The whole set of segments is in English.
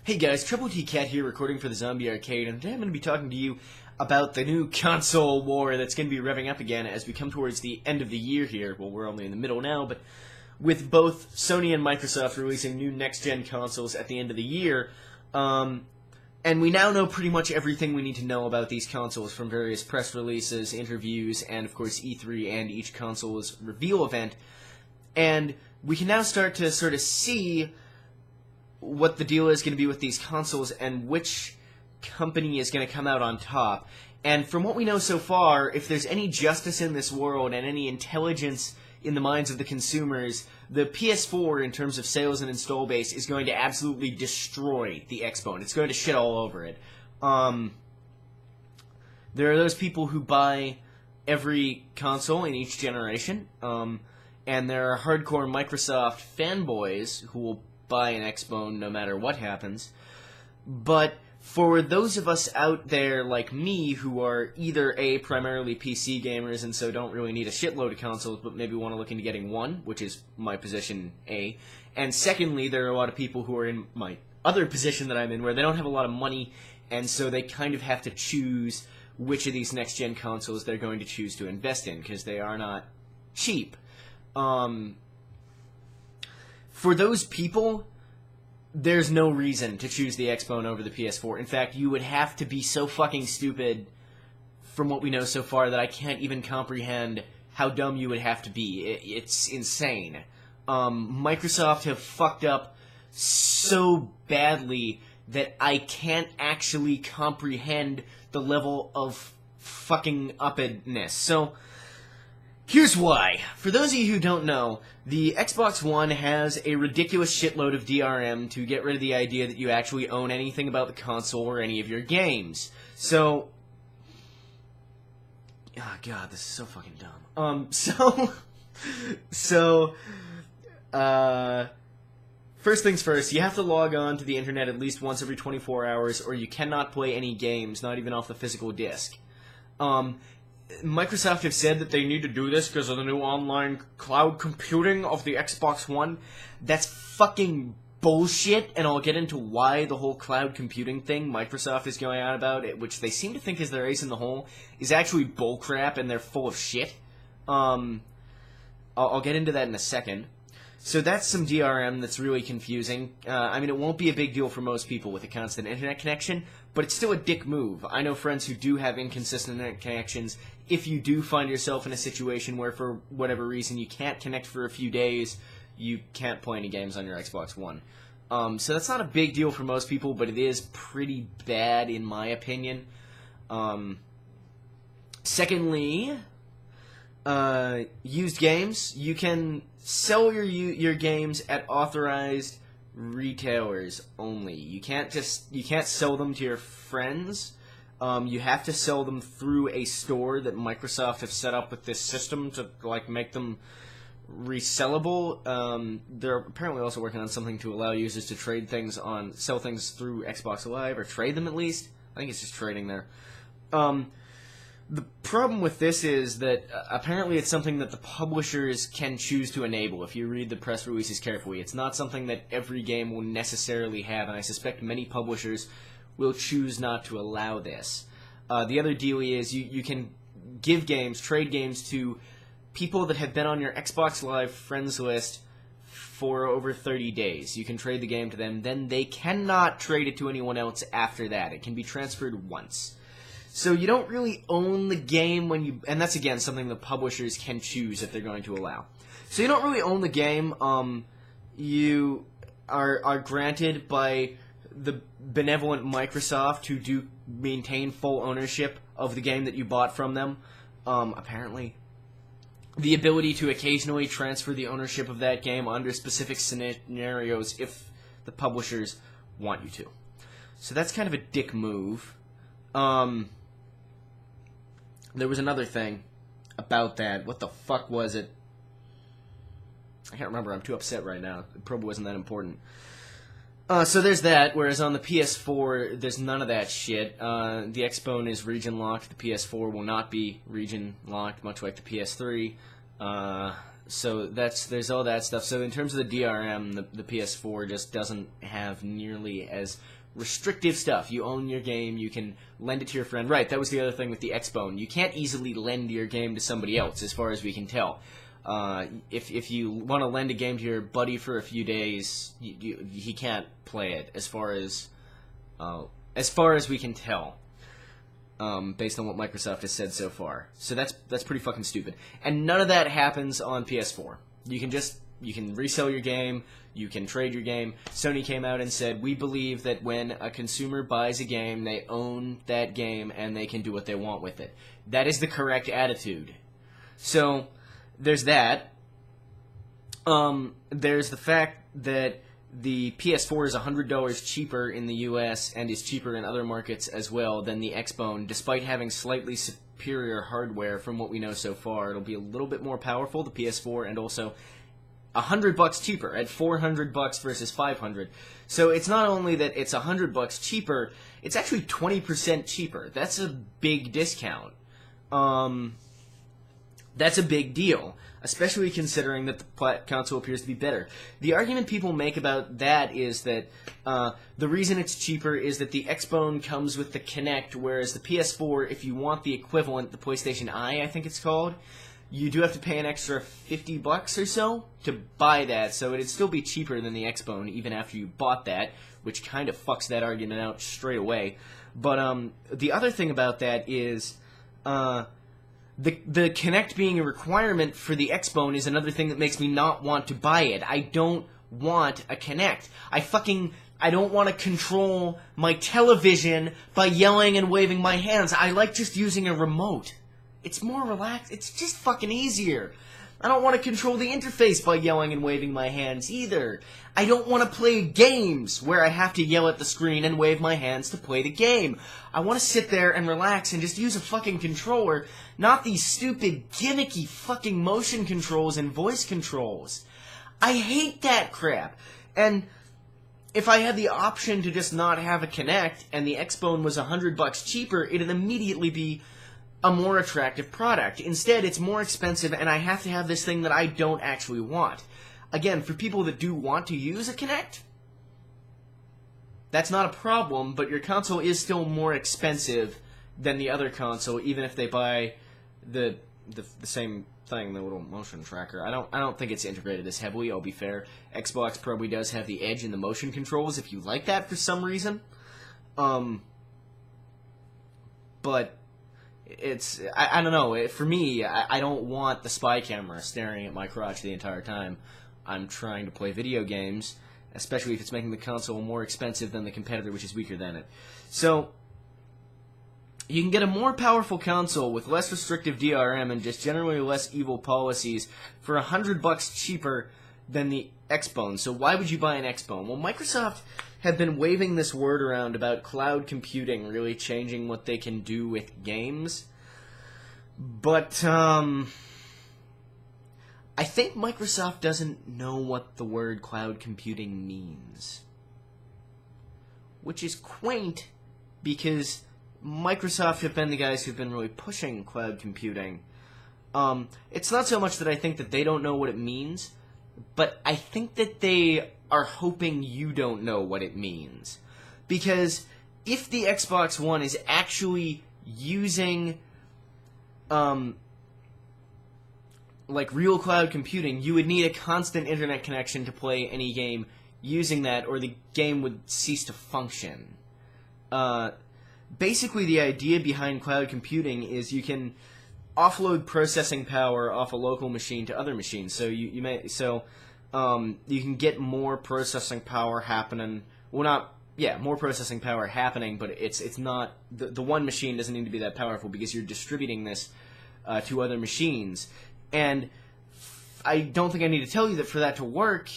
Hey guys, Triple T Cat here recording for the Zombie Arcade, and today I'm going to be talking to you about the new console war that's going to be revving up again as we come towards the end of the year here. Well, we're only in the middle now, but with both Sony and Microsoft releasing new next-gen consoles at the end of the year, and we now know pretty much everything we need to know about these consoles from various press releases, interviews, and of course E3 and each console's reveal event, and we can now start to sort of see what the deal is going to be with these consoles and which company is going to come out on top. And from what we know so far, if there's any justice in this world and any intelligence in the minds of the consumers, the PS4, in terms of sales and install base, is going to absolutely destroy the Xboned. It's going to shit all over it. There are those people who buy every console in each generation, and there are hardcore Microsoft fanboys who will buy an Xboned no matter what happens. But for those of us out there like me who are either A, primarily PC gamers and so don't really need a shitload of consoles but maybe want to look into getting one, which is my position A, and secondly, there are a lot of people who are in my other position that I'm in where they don't have a lot of money and so they kind of have to choose which of these next-gen consoles they're going to choose to invest in because they are not cheap. For those people, there's no reason to choose the Xboned over the PS4. In fact, you would have to be so fucking stupid from what we know so far that I can't even comprehend how dumb you would have to be. It's insane. Microsoft have fucked up so badly that I can't actually comprehend the level of fucking uppedness. So, here's why. For those of you who don't know, the Xbox One has a ridiculous shitload of DRM to get rid of the idea that you actually own anything about the console or any of your games. So, oh god, this is so fucking dumb. First things first, you have to log on to the internet at least once every 24 hours or you cannot play any games, not even off the physical disc. Microsoft have said that they need to do this because of the new online cloud computing of the Xbox One. That's fucking bullshit, and I'll get into why the whole cloud computing thing Microsoft is going on about, it, which they seem to think is their ace in the hole, is actually bullcrap and they're full of shit. I'll get into that in a second. So that's some DRM that's really confusing. I mean, it won't be a big deal for most people with a constant internet connection, but it's still a dick move. I know friends who do have inconsistent internet connections. If you do find yourself in a situation where for whatever reason you can't connect for a few days, you can't play any games on your Xbox One. So that's not a big deal for most people, but it is pretty bad in my opinion. Secondly, used games. You can sell your games at authorized retailers only. You can't sell them to your friends. You have to sell them through a store that Microsoft have set up with this system to make them resellable. They're apparently also working on something to allow users to sell things through Xbox Live, or trade them at least. I think it's just trading there. The problem with this is that apparently it's something that the publishers can choose to enable if you read the press releases carefully. It's not something that every game will necessarily have, and I suspect many publishers will choose not to allow this. The other deal is you can trade games to people that have been on your Xbox Live friends list for over 30 days. You can trade the game to them, then they cannot trade it to anyone else after that. It can be transferred once. So you don't really own the game and that's again something the publishers can choose if they're going to allow. So you don't really own the game. You are granted by the benevolent Microsoft who do maintain full ownership of the game that you bought from them. Apparently, the ability to occasionally transfer the ownership of that game under specific scenarios if the publishers want you to. So that's kind of a dick move. There was another thing about that. What the fuck was it? I can't remember. I'm too upset right now. It probably wasn't that important. So there's that, whereas on the PS4, there's none of that shit. The Xboned is region-locked. The PS4 will not be region-locked, much like the PS3. So there's all that stuff. So in terms of the DRM, the PS4 just doesn't have nearly as restrictive stuff. You own your game, you can lend it to your friend. Right, that was the other thing with the Xboned. You can't easily lend your game to somebody else, as far as we can tell. If you want to lend a game to your buddy for a few days, he can't play it, as far as we can tell. Based on what Microsoft has said so far. So that's pretty fucking stupid. And none of that happens on PS4. You can resell your game, you can trade your game. Sony came out and said, we believe that when a consumer buys a game, they own that game and they can do what they want with it. That is the correct attitude. So, there's that. There's the fact that the PS4 is $100 cheaper in the US and is cheaper in other markets as well than the Xboned, despite having slightly superior hardware from what we know so far. It'll be a little bit more powerful, the PS4, and also $100 cheaper at $400 versus $500. So it's not only that it's $100 cheaper, it's actually 20% cheaper. That's a big discount. That's a big deal, especially considering that the console appears to be better. The argument people make about that is that the reason it's cheaper is that the Xbone comes with the Kinect, whereas the PS4, if you want the equivalent, the PlayStation Eye, I think it's called, you do have to pay an extra $50 or so to buy that, so it'd still be cheaper than the Xbone even after you bought that, which kind of fucks that argument out straight away. But the other thing about that is the Kinect being a requirement for the Xbone is another thing that makes me not want to buy it. I don't want a Kinect. I don't want to control my television by yelling and waving my hands. I like just using a remote. It's more relaxed. It's just fucking easier. I don't want to control the interface by yelling and waving my hands either. I don't want to play games where I have to yell at the screen and wave my hands to play the game. I want to sit there and relax and just use a fucking controller, not these stupid gimmicky fucking motion controls and voice controls. I hate that crap. And if I had the option to just not have a Kinect and the Xbone was $100 cheaper, it'd immediately be a more attractive product. Instead, it's more expensive, and I have to have this thing that I don't actually want. Again, for people that do want to use a Kinect, that's not a problem, but your console is still more expensive than the other console, even if they buy the same thing, the little motion tracker. I don't think it's integrated as heavily, I'll be fair. Xbox probably does have the edge in the motion controls if you like that for some reason. But it's, I don't know, for me, I don't want the spy camera staring at my crotch the entire time I'm trying to play video games, especially if it's making the console more expensive than the competitor, which is weaker than it. So, you can get a more powerful console with less restrictive DRM and just generally less evil policies for $100 cheaper than the Xbone. So why would you buy an Xbone? Well, Microsoft have been waving this word around about cloud computing really changing what they can do with games. But, I think Microsoft doesn't know what the word cloud computing means. Which is quaint, because Microsoft have been the guys who've been really pushing cloud computing. It's not so much that I think that they don't know what it means, but I think that they are hoping you don't know what it means. Because if the Xbox One is actually using like real cloud computing, you would need a constant internet connection to play any game using that, or the game would cease to function. Basically, the idea behind cloud computing is you can offload processing power off a local machine to other machines. So you can get more processing power happening. Well, more processing power happening, but it's not the one machine doesn't need to be that powerful because you're distributing this to other machines. And I don't think I need to tell you that for that to work,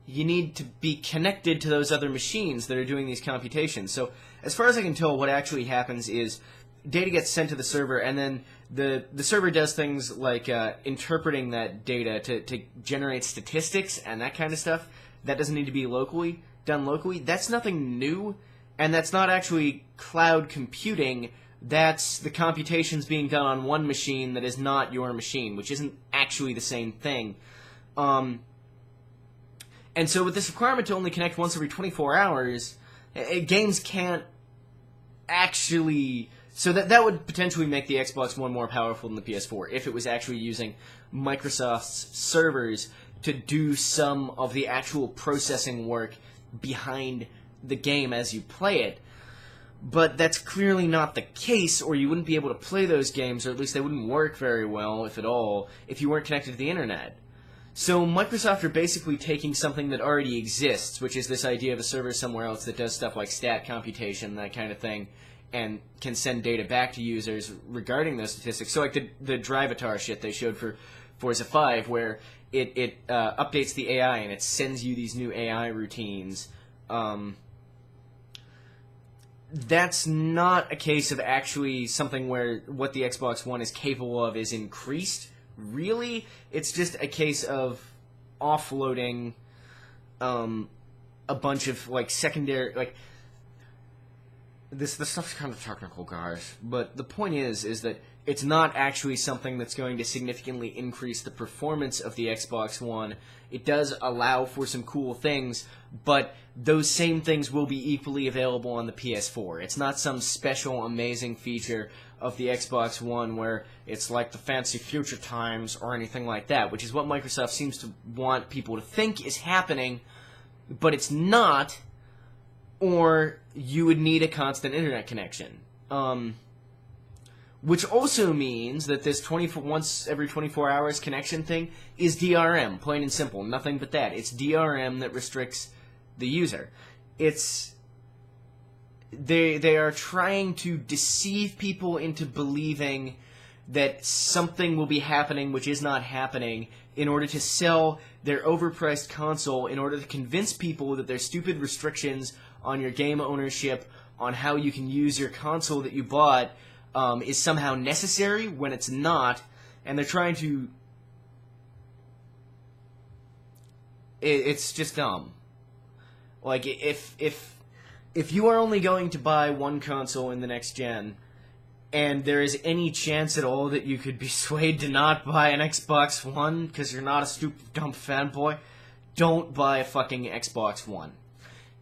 you need to be connected to those other machines that are doing these computations. So as far as I can tell, what actually happens is data gets sent to the server, and then the server does things like interpreting that data to generate statistics and that kind of stuff. That doesn't need to be done locally. That's nothing new, and that's not actually cloud computing. That's the computations being done on one machine that is not your machine, which isn't actually the same thing. And so with this requirement to only connect once every 24 hours, games can't actually... So that would potentially make the Xbox One more powerful than the PS4 if it was actually using Microsoft's servers to do some of the actual processing work behind the game as you play it. But that's clearly not the case, or you wouldn't be able to play those games, or at least they wouldn't work very well, if at all, if you weren't connected to the internet. So Microsoft are basically taking something that already exists, which is this idea of a server somewhere else that does stuff like stat computation, that kind of thing, and can send data back to users regarding those statistics. So like the Drivatar shit they showed for Forza 5, where it updates the AI and it sends you these new AI routines. That's not a case of actually something where what the Xbox One is capable of is increased. Really, it's just a case of offloading a bunch of like secondary, like this stuff's kind of technical, guys, but the point is that it's not actually something that's going to significantly increase the performance of the Xbox One. It does allow for some cool things, but those same things will be equally available on the PS4. It's not some special, amazing feature of the Xbox One where it's like the fancy future times or anything like that, which is what Microsoft seems to want people to think is happening, but it's not, or you would need a constant internet connection. Which also means that this once every 24 hours connection thing is DRM, plain and simple, nothing but that. It's DRM that restricts the user. They are trying to deceive people into believing that something will be happening which is not happening in order to sell their overpriced console, in order to convince people that there's stupid restrictions on your game ownership, on how you can use your console that you bought, is somehow necessary when it's not, and they're trying to... It's just dumb. Like, if you are only going to buy one console in the next gen, and there is any chance at all that you could be swayed to not buy an Xbox One because you're not a stupid, dumb fanboy, don't buy a fucking Xbox One.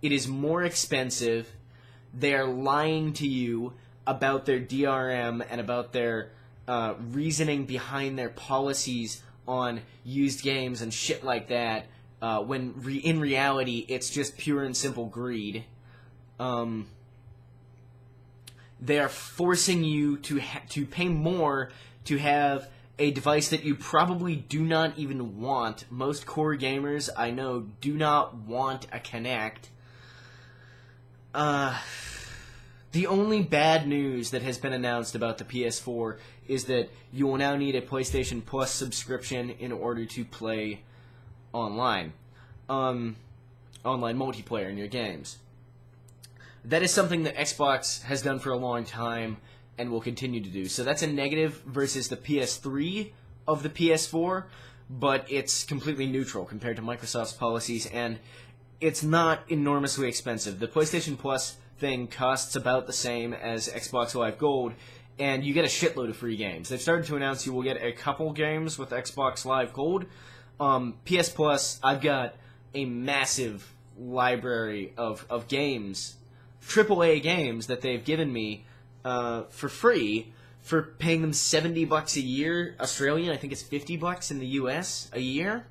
It is more expensive. They are lying to you about their DRM and about their reasoning behind their policies on used games and shit like that, when in reality it's just pure and simple greed. They are forcing you to pay more to have a device that you probably do not even want. Most core gamers I know do not want a Kinect. The only bad news that has been announced about the PS4 is that you will now need a PlayStation Plus subscription in order to play online. Online multiplayer in your games. That is something that Xbox has done for a long time and will continue to do. So that's a negative versus the PS3 of the PS4, but it's completely neutral compared to Microsoft's policies, and it's not enormously expensive. The PlayStation Plus thing costs about the same as Xbox Live Gold, and you get a shitload of free games. They've started to announce you will get a couple games with Xbox Live Gold. PS Plus, I've got a massive library of games, AAA games that they've given me for free for paying them $70 a year Australian. I think it's $50 in the US a year.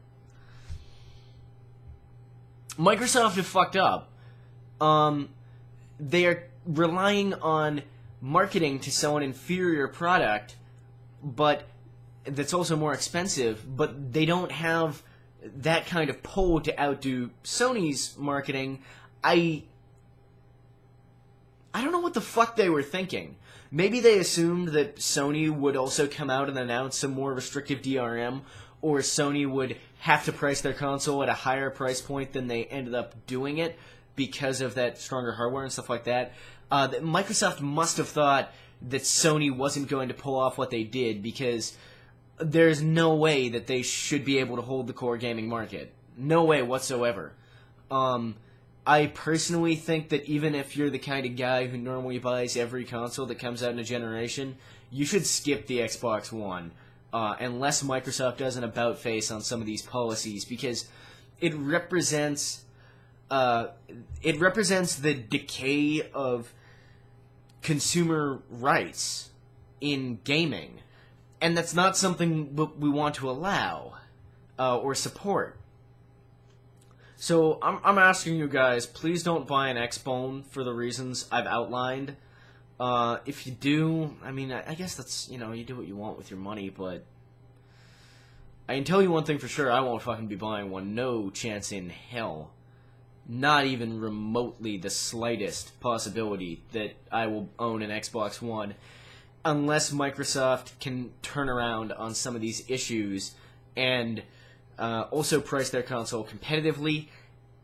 Microsoft have fucked up. They are relying on marketing to sell an inferior product, but that's also more expensive, but they don't have that kind of pull to outdo Sony's marketing. I don't know what the fuck they were thinking. Maybe they assumed that Sony would also come out and announce some more restrictive DRM, or Sony would have to price their console at a higher price point than they ended up doing it because of that stronger hardware and stuff like that. Microsoft must have thought that Sony wasn't going to pull off what they did, because there's no way that they should be able to hold the core gaming market. No way whatsoever. I personally think that even if you're the kind of guy who normally buys every console that comes out in a generation, you should skip the Xbox One. unless Microsoft does an about face on some of these policies, because it represents the decay of consumer rights in gaming, and that's not something we want to allow or support. So I'm asking you guys, please don't buy an Xboned for the reasons I've outlined. If you do, I mean, I guess that's, you do what you want with your money, but I can tell you one thing for sure, I won't fucking be buying one. No chance in hell. Not even remotely the slightest possibility that I will own an Xbox One unless Microsoft can turn around on some of these issues and also price their console competitively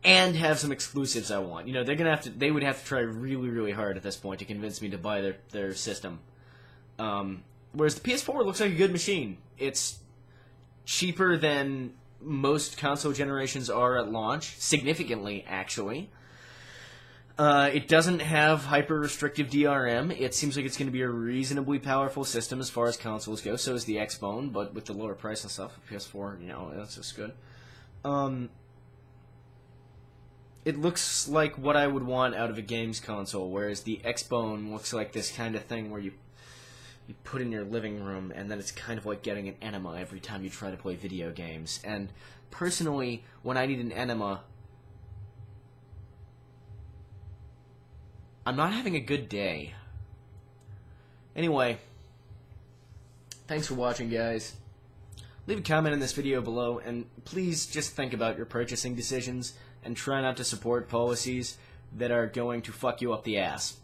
and have some exclusives I want. They would have to try really, really hard at this point to convince me to buy their system. Whereas the PS4 looks like a good machine. It's cheaper than most console generations are at launch, significantly, actually. It doesn't have hyper-restrictive DRM. It seems like it's going to be a reasonably powerful system as far as consoles go. So is the Xbone, but with the lower price and stuff, the PS4, that's just good. It looks like what I would want out of a games console, whereas the Xbone looks like this kind of thing where you put in your living room, and then it's kind of like getting an enema every time you try to play video games. And personally, when I need an enema, I'm not having a good day. Anyway, thanks for watching, guys. Leave a comment in this video below, and please just think about your purchasing decisions, and try not to support policies that are going to fuck you up the ass.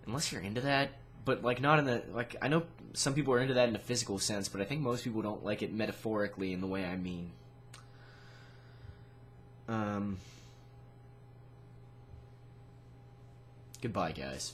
Unless you're into that. But, not in the, I know some people are into that in a physical sense, but I think most people don't like it metaphorically in the way I mean. Goodbye, guys.